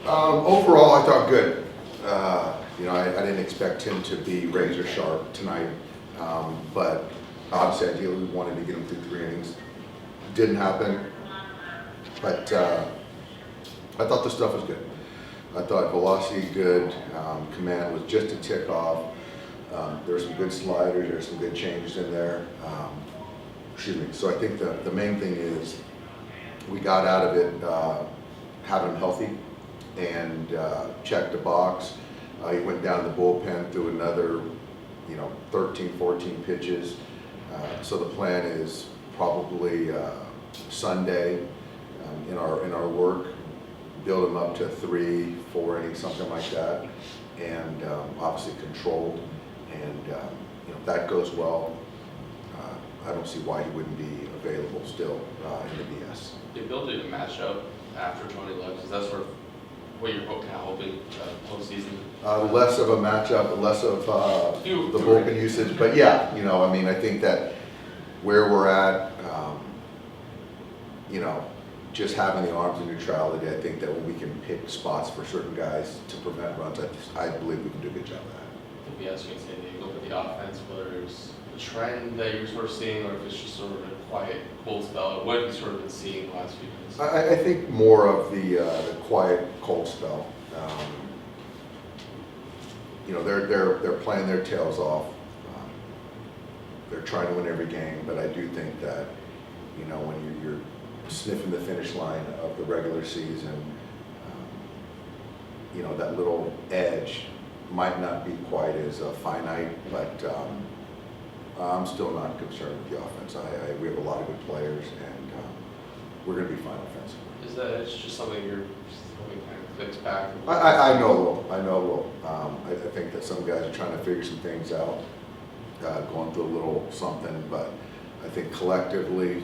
Overall, I thought good. I didn't expect him to be razor sharp tonight, but obviously, ideally, we wanted to get him through 3 innings. Didn't happen, but I thought the stuff was good. I thought velocity good, command was just a tick off. There were some good sliders, there were some good changes in there. So I think the main thing is we got out of it having him healthy and checked the box. He went down the bullpen through another, 13, 14 pitches. So the plan is probably Sunday in our work, build him up to 3, 4 innings, something like that, and obviously controlled. And if that goes well, I don't see why he wouldn't be available still in the BS. The ability to match up after Tony left, is that sort of what you're hoping postseason? Less of a matchup, less of the bullpen usage, but yeah, I think that where we're at, just having the arms in neutrality, I think that when we can pick spots for certain guys to prevent runs, I believe we can do a good job of that. If you ask me, San Diego, but the offense, whether it's a trend that you're sort of seeing, or if it's just sort of a quiet, cold spell, what have you sort of been seeing the last few minutes? I think more of the quiet, cold spell. They're playing their tails off. They're trying to win every game, but I do think that, when you're sniffing the finish line of the regular season, that little edge might not be quite as finite, but I'm still not concerned with the offense. We have a lot of good players, and we're going to be fine offensively. Is that it's just something you're hoping kind of clicks back? I know it will. I think that some guys are trying to figure some things out, going through a little something, but I think collectively,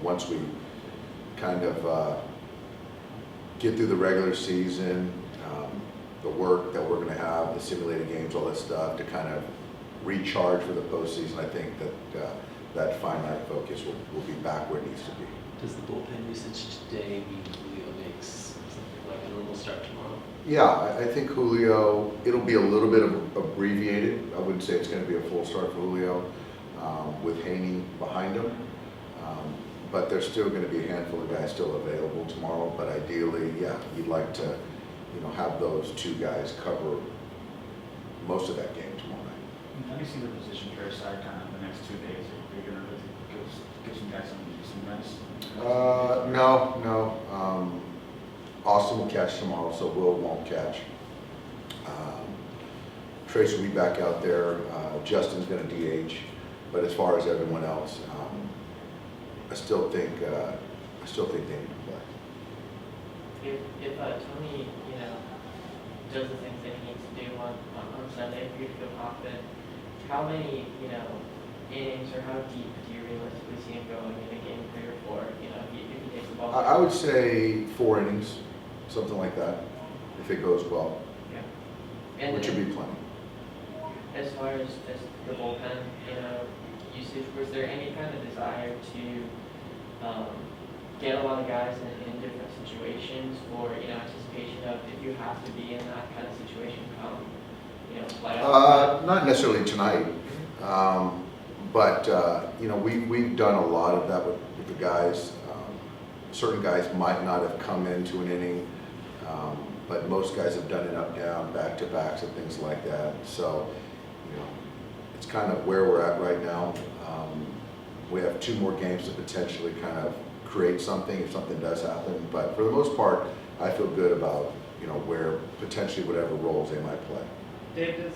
once we kind of get through the regular season, the work that we're going to have, the simulated games, all that stuff, to kind of recharge for the postseason, I think that finite focus will be back where it needs to be. Does the bullpen usage today mean Julio makes something like a normal start tomorrow? Yeah, I think Julio, it'll be a little bit abbreviated. I wouldn't say it's going to be a full start for Julio with Haney behind him. But there's still going to be a handful of guys still available tomorrow. But ideally, yeah, you'd like to, have those 2 guys cover most of that game tomorrow night. Have you seen the position care side kind of the next 2 days? Are you going to give some guys some rest? No. Austin will catch tomorrow, so Will won't catch. Trace will be back out there. Justin's going to DH. But as far as everyone else, I still think they need to play. If Tony, does the things that he needs to do on Sunday for you to feel confident, how many, innings or how deep do you realistically see him going in a game 3 or 4? If he takes the ball. I would say 4 innings, something like that, if it goes well. Yeah. And which would be plenty. As far as the bullpen, usage, was there any kind of desire to get a lot of guys in different situations, or anticipation of if you have to be in that kind of situation come playoff? Not necessarily tonight, but we've done a lot of that with the guys. Certain guys might not have come into an inning, but most guys have done it up down, back to backs and things like that. So it's kind of where we're at right now. We have 2 more games to potentially kind of create something if something does happen. But for the most part, I feel good about where potentially whatever roles they might play. Dave, does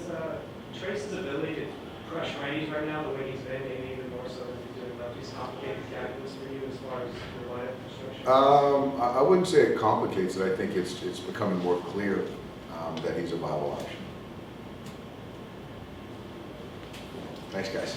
Trace's ability to crush righties right now, the way he's been, maybe even more so than he's doing lefties, complicate the calculus for you as far as your lineup construction? I wouldn't say it complicates it. I think it's becoming more clear that he's a viable option. Thanks, guys.